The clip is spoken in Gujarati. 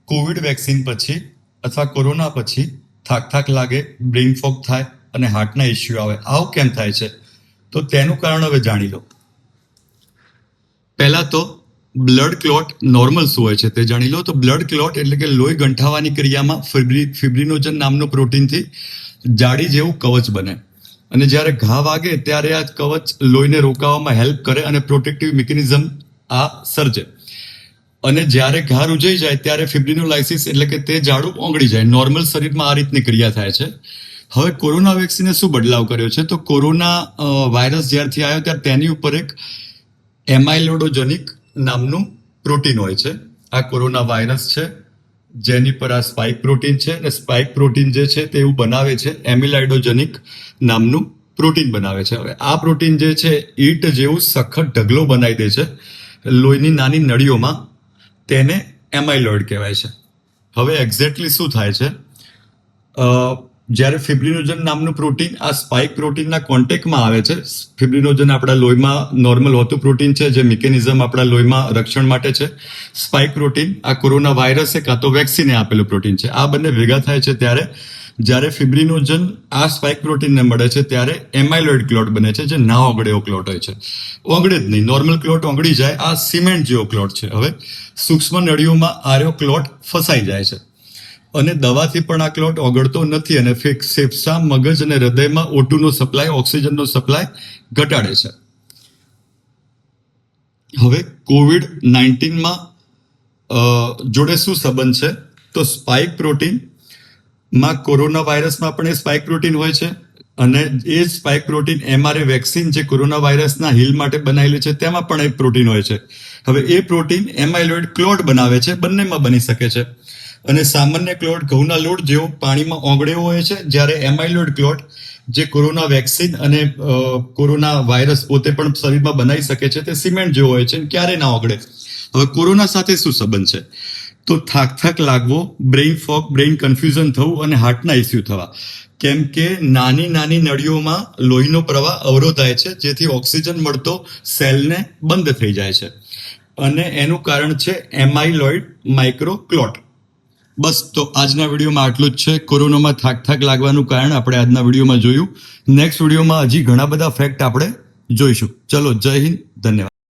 કોવિડ વેક્સિન પછી અથવા કોરોના પછી થાક લાગે, બ્રેઇન ફોગ થાય અને હાર્ટના ઇસ્યુ આવે. આવું કેમ થાય છે? તો તેનું કારણ હવે જાણી લો. પહેલા તો બ્લડ ક્લોટ નોર્મલ શું હોય છે તે જાણી લો. તો બ્લડ ક્લોટ એટલે કે લોહી ગંઠાવાની ક્રિયામાં ફિબ્રિનોજન નામનું પ્રોટીનથી જાડી જેવું કવચ બને અને જ્યારે ઘા વાગે ત્યારે આ કવચ લોહીને રોકાવામાં હેલ્પ કરે અને પ્રોટેક્ટિવ મિકેનિઝમ આ સર્જે. અને જ્યારે ઘા રૂજાઈ જાય ત્યારે ફિબ્રિનોલાઇસિસ એટલે કે તે જાડું ઓગળી જાય. નોર્મલ શરીરમાં આ રીતની ક્રિયા થાય છે. હવે કોરોના વેક્સિને શું બદલાવ કર્યો છે? તો કોરોના વાયરસ જ્યારથી આવ્યો ત્યારે તેની ઉપર એક એમાઇલોડોજેનિક નામનું પ્રોટીન હોય છે. આ કોરોના વાયરસ છે જેની પર આ સ્પાઇક પ્રોટીન છે અને સ્પાઇક પ્રોટીન જે છે તે એવું બનાવે છે એમિલાઇડોજેનિક નામનું પ્રોટીન બનાવે છે. હવે આ પ્રોટીન જે છે ઈંટ જેવું સખત ઢગલો બનાવી દે છે લોહીની નાની નળીઓમાં. તેને એમાઇલોઇડ કહેવાય છે. હવે એક્ઝેક્ટલી શું થાય છે? જ્યારે ફિબ્રિનોજન નામનું પ્રોટીન આ સ્પાઇક પ્રોટીનના કોન્ટેક્ટમાં આવે છે. ફિબ્રિનોજન આપણા લોહીમાં નોર્મલ હોતું પ્રોટીન છે જે મિકેનિઝમ આપણા લોહીમાં રક્ષણ માટે છે. સ્પાઇક પ્રોટીન આ કોરોના વાયરસે કાં તો વેક્સિને આપેલું પ્રોટીન છે. આ બંને ભેગા થાય છે ત્યારે જ્યારે ફિબ્રિનોજન આ સ્પાઇક પ્રોટીનને મળે છે ત્યારે એમાઇલોઇડ ક્લોટ બને છે જે ના ઓગળે એવો ક્લોટ હોય છે. ઓગળે જ નહીં, નોર્મલ ક્લોટ ઓગળી જાય. આ સિમેન્ટ જેવો ક્લોટ છે. હવે સૂક્ષ્મ નળીઓમાં આર્યો ક્લોટ ફસાઈ જાય છે અને દવાથી પણ આ ક્લોટ ઓગળતો નથી અને ફેફસા, મગજ અને હૃદયમાં O2નો સપ્લાય, ઓક્સિજનનો સપ્લાય ઘટાડે છે. હવે COVID-19માં જોડે શું સંબંધ છે? તો સ્પાઇક પ્રોટીનમાં કોરોના વાયરસમાં પણ એ સ્પાઇક પ્રોટીન હોય છે અને એ સ્પાઇક પ્રોટીન mRNA વેક્સિન જે કોરોના વાયરસના હીલ માટે બનાવેલી છે તેમાં પણ એક પ્રોટીન હોય છે. હવે એ પ્રોટીન એમાઇલોઇડ ક્લોટ બનાવે છે. બંનેમાં બની શકે છે. અને સામાન્ય ક્લોટ ઘઉંના લોટ જેવો પાણીમાં ઓગળેવો હોય છે, જ્યારે એમાઇલોઇડ ક્લોટ જે કોરોના વેક્સિન અને કોરોના વાયરસ પોતે પણ શરીરમાં બનાવી શકે છે તે સિમેન્ટ જેવો હોય છે, ક્યારેય ના ઓગળે. હવે કોરોના સાથે શું સંબંધ છે? તો થાક લાગવો, બ્રેઇન ફોગ, બ્રેઇન કન્ફ્યુઝન થવું અને હાર્ટના ઇસ્યુ થવા. કેમ કે નાની નળીઓમાં લોહીનો પ્રવાહ અવરોધાય છે જેથી ઓક્સિજન મળતો સેલને બંધ થઈ જાય છે અને એનું કારણ છે એમાઇલોઇડ માઇક્રોક્લોટ. બસ, તો આજના વિડીયોમાં આટલું જ છે. કોરોનામાં થાક લાગવાનું કારણ આપણે આજના વિડીયોમાં જોયું. નેક્સ્ટ વિડીયોમાં હજી ઘણા બધા ફેક્ટ આપણે જોઈશું. ચલો, જય હિન્દ, ધન્યવાદ.